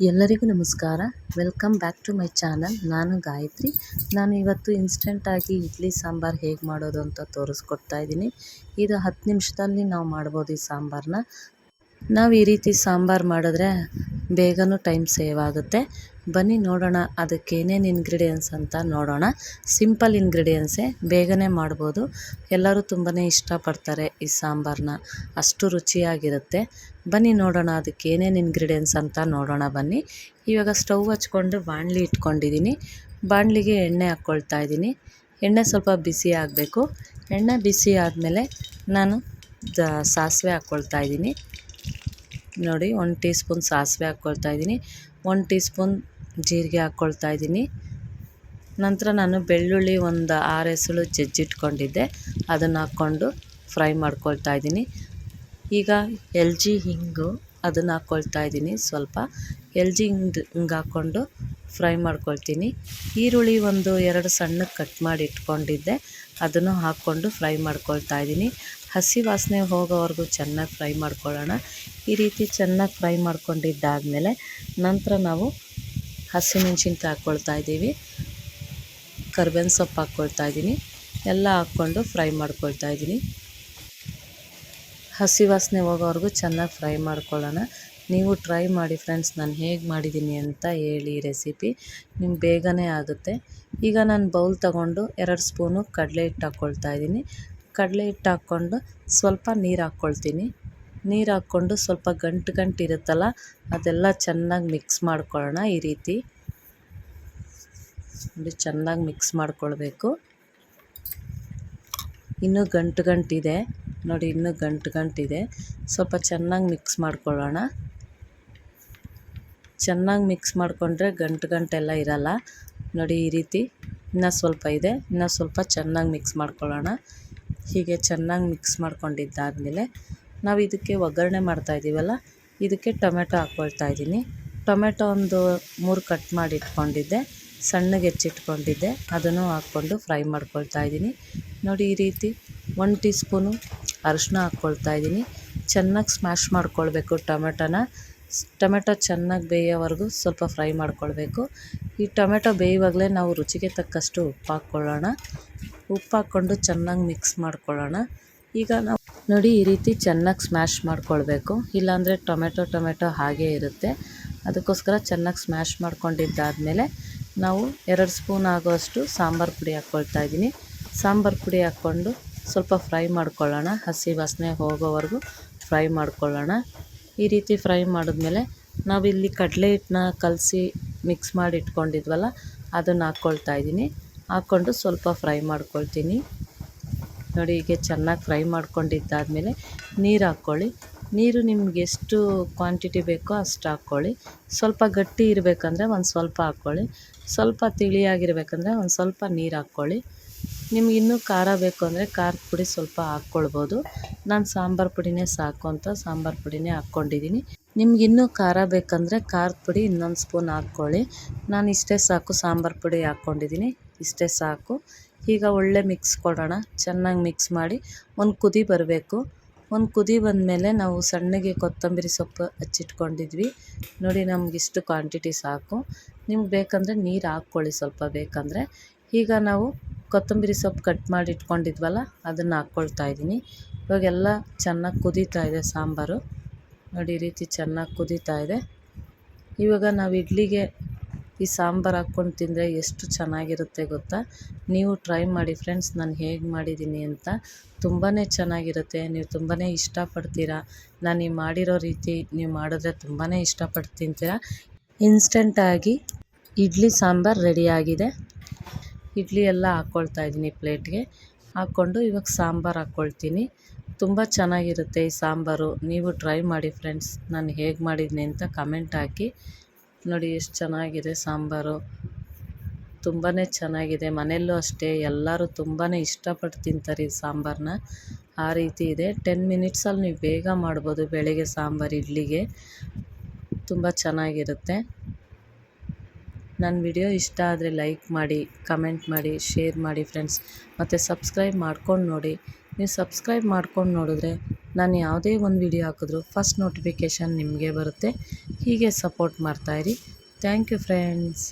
ಎಲ್ಲರಿಗೂ ನಮಸ್ಕಾರ. Welcome back to my channel. ನಾನು ಗಾಯತ್ರಿ. ನಾನು ಇವತ್ತು ಇನ್ಸ್ಟೆಂಟಾಗಿ ಇಡ್ಲಿ ಸಾಂಬಾರು ಹೇಗೆ ಮಾಡೋದು ಅಂತ ತೋರಿಸ್ಕೊಡ್ತಾ ಇದ್ದೀನಿ. ಇದು 10 ನಿಮಿಷದಲ್ಲಿ ನಾವು ಮಾಡ್ಬೋದು ಈ ಸಾಂಬಾರನ್ನ. ನಾವು ಈ ರೀತಿ ಸಾಂಬಾರು ಮಾಡಿದ್ರೆ ಬೇಗನೂ ಟೈಮ್ ಸೇವ್ ಆಗುತ್ತೆ. ಬನ್ನಿ ನೋಡೋಣ ಅದಕ್ಕೆ ಏನೇನು ಇಂಗ್ರೀಡಿಯೆಂಟ್ಸ್ ಅಂತ ನೋಡೋಣ. ಸಿಂಪಲ್ ಇಂಗ್ರೀಡಿಯೆಂಟ್ಸೇ, ಬೇಗನೆ ಮಾಡ್ಬೋದು. ಎಲ್ಲರೂ ತುಂಬಾ ಇಷ್ಟಪಡ್ತಾರೆ ಈ ಸಾಂಬಾರನ್ನ, ಅಷ್ಟು ರುಚಿಯಾಗಿರುತ್ತೆ. ಬನ್ನಿ ನೋಡೋಣ ಅದಕ್ಕೆ ಏನೇನು ಇಂಗ್ರೀಡಿಯೆಂಟ್ಸ್ ಅಂತ ನೋಡೋಣ ಬನ್ನಿ. ಇವಾಗ ಸ್ಟವ್ ಹಚ್ಕೊಂಡು ಬಾಣಲಿ ಇಟ್ಕೊಂಡಿದ್ದೀನಿ. ಬಾಣಲಿಗೆ ಎಣ್ಣೆ ಹಾಕ್ಕೊಳ್ತಾ ಇದ್ದೀನಿ. ಎಣ್ಣೆ ಸ್ವಲ್ಪ ಬಿಸಿ ಆಗಬೇಕು. ಎಣ್ಣೆ ಬಿಸಿ ಆದಮೇಲೆ ನಾನು ಸಾಸಿವೆ ಹಾಕ್ಕೊಳ್ತಾ ಇದ್ದೀನಿ. ನೋಡಿ, 1 ಟೀ ಸ್ಪೂನ್ ಸಾಸಿವೆ ಹಾಕ್ಕೊಳ್ತಾ ಇದ್ದೀನಿ. 1 ಟೀ ಸ್ಪೂನ್ ಜೀರಿಗೆ ಹಾಕ್ಕೊಳ್ತಾ ಇದ್ದೀನಿ. ನಂತರ ನಾನು ಬೆಳ್ಳುಳ್ಳಿ ಒಂದು 6 ಎಸಳು ಜಜ್ಜಿಟ್ಕೊಂಡಿದ್ದೆ, ಅದನ್ನು ಹಾಕ್ಕೊಂಡು ಫ್ರೈ ಮಾಡ್ಕೊಳ್ತಾ ಇದ್ದೀನಿ. ಈಗ LG ಹಿಂಗು ಅದನ್ನು ಹಾಕ್ಕೊಳ್ತಾ ಇದ್ದೀನಿ. ಸ್ವಲ್ಪ LG ಹಿಂಗೆ ಹಾಕ್ಕೊಂಡು ಫ್ರೈ ಮಾಡ್ಕೊಳ್ತೀನಿ. ಈರುಳ್ಳಿ ಒಂದು 2 ಸಣ್ಣಕ್ಕೆ ಕಟ್ ಮಾಡಿ ಇಟ್ಕೊಂಡಿದ್ದೆ, ಅದನ್ನು ಹಾಕ್ಕೊಂಡು ಫ್ರೈ ಮಾಡ್ಕೊಳ್ತಾ ಇದ್ದೀನಿ. ಹಸಿ ವಾಸನೆ ಹೋಗೋವರೆಗೂ ಚೆನ್ನಾಗಿ ಫ್ರೈ ಮಾಡ್ಕೊಳ್ಳೋಣ. ಈ ರೀತಿ ಚೆನ್ನಾಗಿ ಫ್ರೈ ಮಾಡ್ಕೊಂಡಿದ್ದಾದಮೇಲೆ ನಂತರ ನಾವು ಹಸಿಮೆಣ್ಸಿನ್ಕಾಯಿ ಹಾಕ್ಕೊಳ್ತಾ ಇದ್ದೀವಿ, ಕರ್ಬೇವಿನ ಸೊಪ್ಪು ಹಾಕ್ಕೊಳ್ತಾ ಇದ್ದೀನಿ. ಎಲ್ಲ ಹಾಕ್ಕೊಂಡು ಫ್ರೈ ಮಾಡ್ಕೊಳ್ತಾ ಇದ್ದೀನಿ. ಹಸಿ ವಾಸನೆ ಹೋಗೋವರೆಗೂ ಚೆನ್ನಾಗಿ ಫ್ರೈ ಮಾಡ್ಕೊಳ್ಳೋಣ. ನೀವು ಟ್ರೈ ಮಾಡಿ ಫ್ರೆಂಡ್ಸ್, ನಾನು ಹೇಗೆ ಮಾಡಿದ್ದೀನಿ ಅಂತ ಹೇಳಿ. ರೆಸಿಪಿ ನಿಮ್ಗೆ ಬೇಗನೆ ಆಗುತ್ತೆ. ಈಗ ನಾನು ಬೌಲ್ ತಗೊಂಡು 2 ಸ್ಪೂನು ಕಡಲೆ ಹಿಟ್ಟು ಹಾಕ್ಕೊಳ್ತಾ ಇದ್ದೀನಿ. ಕಡಲೆ ಹಿಟ್ಟು ಹಾಕ್ಕೊಂಡು ಸ್ವಲ್ಪ ನೀರು ಹಾಕ್ಕೊಳ್ತೀನಿ. ನೀರು ಹಾಕ್ಕೊಂಡು ಸ್ವಲ್ಪ ಗಂಟು ಇರುತ್ತಲ್ಲ, ಅದೆಲ್ಲ ಚೆನ್ನಾಗಿ ಮಿಕ್ಸ್ ಮಾಡ್ಕೊಳ್ಳೋಣ. ಈ ರೀತಿ ನೋಡಿ, ಚೆನ್ನಾಗಿ ಮಿಕ್ಸ್ ಮಾಡ್ಕೊಳ್ಬೇಕು. ಇನ್ನೂ ಗಂಟಿದೆ ನೋಡಿ, ಇನ್ನೂ ಗಂಟಿದೆ. ಸ್ವಲ್ಪ ಚೆನ್ನಾಗಿ ಮಿಕ್ಸ್ ಮಾಡ್ಕೊಳ್ಳೋಣ. ಚೆನ್ನಾಗಿ ಮಿಕ್ಸ್ ಮಾಡಿಕೊಂಡ್ರೆ ಗಂಟೆಲ್ಲ ಇರಲ್ಲ. ನೋಡಿ, ಈ ರೀತಿ ಇನ್ನೂ ಸ್ವಲ್ಪ ಇದೆ. ಇನ್ನೂ ಸ್ವಲ್ಪ ಚೆನ್ನಾಗಿ ಮಿಕ್ಸ್ ಮಾಡ್ಕೊಳ್ಳೋಣ. ಹೀಗೆ ಚೆನ್ನಾಗಿ ಮಿಕ್ಸ್ ಮಾಡ್ಕೊಂಡಿದ್ದಾದಮೇಲೆ ನಾವು ಇದಕ್ಕೆ ಒಗ್ಗರಣೆ ಮಾಡ್ತಾಯಿದ್ದೀವಲ್ಲ, ಇದಕ್ಕೆ ಟೊಮೆಟೊ ಹಾಕ್ಕೊಳ್ತಾ ಇದ್ದೀನಿ. ಟೊಮೆಟೊ ಒಂದು 3 ಕಟ್ ಮಾಡಿ ಇಟ್ಕೊಂಡಿದ್ದೆ, ಸಣ್ಣಗೆ ಹೆಚ್ಚಿಟ್ಕೊಂಡಿದ್ದೆ, ಅದನ್ನು ಹಾಕ್ಕೊಂಡು ಫ್ರೈ ಮಾಡ್ಕೊಳ್ತಾ ಇದ್ದೀನಿ. ನೋಡಿ, ಈ ರೀತಿ 1 ಟೀ ಸ್ಪೂನು ಅರಿಶಿನ ಹಾಕ್ಕೊಳ್ತಾ ಇದ್ದೀನಿ. ಚೆನ್ನಾಗಿ ಸ್ಮ್ಯಾಶ್ ಮಾಡ್ಕೊಳ್ಬೇಕು ಟೊಮೆಟೊ ಚೆನ್ನಾಗಿ ಬೇಯೋವರೆಗೂ ಸ್ವಲ್ಪ ಫ್ರೈ ಮಾಡ್ಕೊಳ್ಬೇಕು. ಈ ಟೊಮೆಟೊ ಬೇಯುವಾಗಲೇ ನಾವು ರುಚಿಗೆ ತಕ್ಕಷ್ಟು ಉಪ್ಪು ಹಾಕ್ಕೊಳ್ಳೋಣ. ಉಪ್ಪು ಹಾಕ್ಕೊಂಡು ಚೆನ್ನಾಗಿ ಮಿಕ್ಸ್ ಮಾಡ್ಕೊಳ್ಳೋಣ. ಈಗ ನಾವು ನೋಡಿ, ಈ ರೀತಿ ಚೆನ್ನಾಗಿ ಸ್ಮ್ಯಾಶ್ ಮಾಡ್ಕೊಳ್ಬೇಕು, ಇಲ್ಲಾಂದರೆ ಟೊಮೆಟೊ ಹಾಗೇ ಇರುತ್ತೆ. ಅದಕ್ಕೋಸ್ಕರ ಚೆನ್ನಾಗಿ ಸ್ಮ್ಯಾಶ್ ಮಾಡ್ಕೊಂಡಿದ್ದಾದಮೇಲೆ ನಾವು 2 ಸ್ಪೂನ್ ಆಗೋಷ್ಟು ಸಾಂಬಾರು ಪುಡಿ ಹಾಕ್ಕೊಳ್ತಾ ಇದ್ದೀನಿ. ಸಾಂಬಾರು ಪುಡಿ ಹಾಕ್ಕೊಂಡು ಸ್ವಲ್ಪ ಫ್ರೈ ಮಾಡ್ಕೊಳ್ಳೋಣ. ಹಸಿ ವಾಸನೆ ಹೋಗೋವರೆಗೂ ಫ್ರೈ ಮಾಡ್ಕೊಳ್ಳೋಣ. ಈ ರೀತಿ ಫ್ರೈ ಮಾಡಿದ್ಮೇಲೆ ನಾವಿಲ್ಲಿ ಕಡಲೆ ಹಿಟ್ಟನ್ನ ಕಲಸಿ ಮಿಕ್ಸ್ ಮಾಡಿ ಇಟ್ಕೊಂಡಿದ್ವಲ್ಲ, ಅದನ್ನು ಹಾಕ್ಕೊಳ್ತಾ ಇದ್ದೀನಿ. ಹಾಕ್ಕೊಂಡು ಸ್ವಲ್ಪ ಫ್ರೈ ಮಾಡ್ಕೊಳ್ತೀನಿ. ನೋಡಿ, ಹೀಗೆ ಚೆನ್ನಾಗಿ ಫ್ರೈ ಮಾಡ್ಕೊಂಡಿದ್ದಾದಮೇಲೆ ನೀರು ಹಾಕ್ಕೊಳ್ಳಿ. ನೀರು ನಿಮ್ಗೆ ಎಷ್ಟು ಕ್ವಾಂಟಿಟಿ ಬೇಕೋ ಅಷ್ಟು ಹಾಕ್ಕೊಳ್ಳಿ. ಸ್ವಲ್ಪ ಗಟ್ಟಿ ಇರಬೇಕಂದ್ರೆ ಒಂದು ಸ್ವಲ್ಪ ಹಾಕ್ಕೊಳ್ಳಿ. ಸ್ವಲ್ಪ ತಿಳಿಯಾಗಿರ್ಬೇಕಂದ್ರೆ ಒಂದು ಸ್ವಲ್ಪ ನೀರು ಹಾಕ್ಕೊಳ್ಳಿ. ನಿಮ್ಗೆ ಇನ್ನೂ ಖಾರ ಬೇಕು ಅಂದರೆ ಖಾರದ ಪುಡಿ ಸ್ವಲ್ಪ ಹಾಕ್ಕೊಳ್ಬೋದು. ನಾನು ಸಾಂಬಾರು ಪುಡಿನೇ ಸಾಕು ಅಂತ ಸಾಂಬಾರು ಪುಡಿನೇ ಹಾಕ್ಕೊಂಡಿದ್ದೀನಿ. ನಿಮ್ಗೆ ಇನ್ನೂ ಖಾರ ಬೇಕಂದರೆ ಖಾರದ ಪುಡಿ ಇನ್ನೊಂದು ಸ್ಪೂನ್ ಹಾಕ್ಕೊಳ್ಳಿ. ನಾನು ಇಷ್ಟೇ ಸಾಕು, ಸಾಂಬಾರು ಪುಡಿ ಹಾಕ್ಕೊಂಡಿದ್ದೀನಿ, ಇಷ್ಟೇ ಸಾಕು. ಈಗ ಒಳ್ಳೆ ಮಿಕ್ಸ್ ಕೊಡೋಣ. ಚೆನ್ನಾಗಿ ಮಿಕ್ಸ್ ಮಾಡಿ ಒಂದು ಕುದಿ ಬರಬೇಕು. ಒಂದು ಕುದಿ ಬಂದಮೇಲೆ ನಾವು ಸಣ್ಣಗೆ ಕೊತ್ತಂಬರಿ ಸೊಪ್ಪು ಹಚ್ಚಿಟ್ಕೊಂಡಿದ್ವಿ. ನೋಡಿ, ನಮಗಿಷ್ಟು ಕ್ವಾಂಟಿಟಿ ಸಾಕು. ನಿಮ್ಗೆ ಬೇಕಂದರೆ ನೀರು ಹಾಕ್ಕೊಳ್ಳಿ ಸ್ವಲ್ಪ ಬೇಕಂದರೆ. ಈಗ ನಾವು ಕೊತ್ತಂಬರಿ ಸೊಪ್ಪು ಕಟ್ ಮಾಡಿ ಇಟ್ಕೊಂಡಿದ್ವಲ್ಲ, ಅದನ್ನು ಹಾಕ್ಕೊಳ್ತಾ ಇದ್ದೀನಿ. ಇವಾಗೆಲ್ಲ ಚೆನ್ನಾಗಿ ಕುದೀತಾ ಇದೆ ಸಾಂಬಾರು. ನೋಡಿ, ಈ ರೀತಿ ಚೆನ್ನಾಗಿ ಕುದೀತಾ ಇದೆ. ಇವಾಗ ನಾವು ಇಡ್ಲಿಗೆ ಈ ಸಾಂಬಾರು ಹಾಕ್ಕೊಂಡು ತಿಂದರೆ ಎಷ್ಟು ಚೆನ್ನಾಗಿರುತ್ತೆ ಗೊತ್ತಾ. ನೀವು ಟ್ರೈ ಮಾಡಿ ಫ್ರೆಂಡ್ಸ್, ನಾನು ಹೇಗೆ ಮಾಡಿದ್ದೀನಿ ಅಂತ. ತುಂಬಾ ಚೆನ್ನಾಗಿರುತ್ತೆ. ನೀವು ತುಂಬಾ ಇಷ್ಟಪಡ್ತೀರಾ. ನಾನು ಈ ಮಾಡಿರೋ ರೀತಿ ನೀವು ಮಾಡಿದ್ರೆ ತುಂಬಾ ಇಷ್ಟಪಟ್ಟು ತಿಂತೀರಾ. ಇನ್ಸ್ಟೆಂಟಾಗಿ ಇಡ್ಲಿ ಸಾಂಬಾರು ರೆಡಿಯಾಗಿದೆ. ಇಡ್ಲಿ ಎಲ್ಲ ಹಾಕ್ಕೊಳ್ತಾ ಇದ್ದೀನಿ ಪ್ಲೇಟ್ಗೆ. ಹಾಕ್ಕೊಂಡು ಇವಾಗ ಸಾಂಬಾರು ಹಾಕ್ಕೊಳ್ತೀನಿ. ತುಂಬ ಚೆನ್ನಾಗಿರುತ್ತೆ ಈ ಸಾಂಬಾರು. ನೀವು ಟ್ರೈ ಮಾಡಿ ಫ್ರೆಂಡ್ಸ್, ನಾನು ಹೇಗೆ ಮಾಡಿದ್ದೀನಿ ಅಂತ ಕಮೆಂಟ್ ಹಾಕಿ. ನೋಡಿ, ಎಷ್ಟು ಚೆನ್ನಾಗಿದೆ ಸಾಂಬಾರು, ತುಂಬಾ ಚೆನ್ನಾಗಿದೆ. ಮನೆಯಲ್ಲೂ ಅಷ್ಟೇ, ಎಲ್ಲರೂ ತುಂಬಾ ಇಷ್ಟಪಟ್ಟು ತಿಂತಾರೆ ಈ ಸಾಂಬಾರನ್ನ. ಆ ರೀತಿ ಇದೆ. 10 ಮಿನಿಟ್ಸಲ್ಲಿ ನೀವು ಬೇಗ ಮಾಡ್ಬೋದು. ಬೆಳಗ್ಗೆ ಸಾಂಬಾರು ಇಡ್ಲಿಗೆ ತುಂಬ ಚೆನ್ನಾಗಿರುತ್ತೆ. ನನ್ನ ವಿಡಿಯೋ ಇಷ್ಟ ಆದರೆ ಲೈಕ್ ಮಾಡಿ, ಕಮೆಂಟ್ ಮಾಡಿ, ಶೇರ್ ಮಾಡಿ ಫ್ರೆಂಡ್ಸ್. ಮತ್ತು ಸಬ್ಸ್ಕ್ರೈಬ್ ಮಾಡ್ಕೊಂಡು ನೋಡಿ. ನೀವು ಸಬ್ಸ್ಕ್ರೈಬ್ ಮಾಡ್ಕೊಂಡು ನೋಡಿದ್ರೆ ನಾನು ಯಾವುದೇ ಒಂದು ವಿಡಿಯೋ ಹಾಕಿದ್ರು ಫಸ್ಟ್ ನೋಟಿಫಿಕೇಷನ್ ನಿಮಗೆ ಬರುತ್ತೆ. ಹೀಗೆ ಸಪೋರ್ಟ್ ಮಾಡ್ತಾಯಿರಿ. Thank you friends.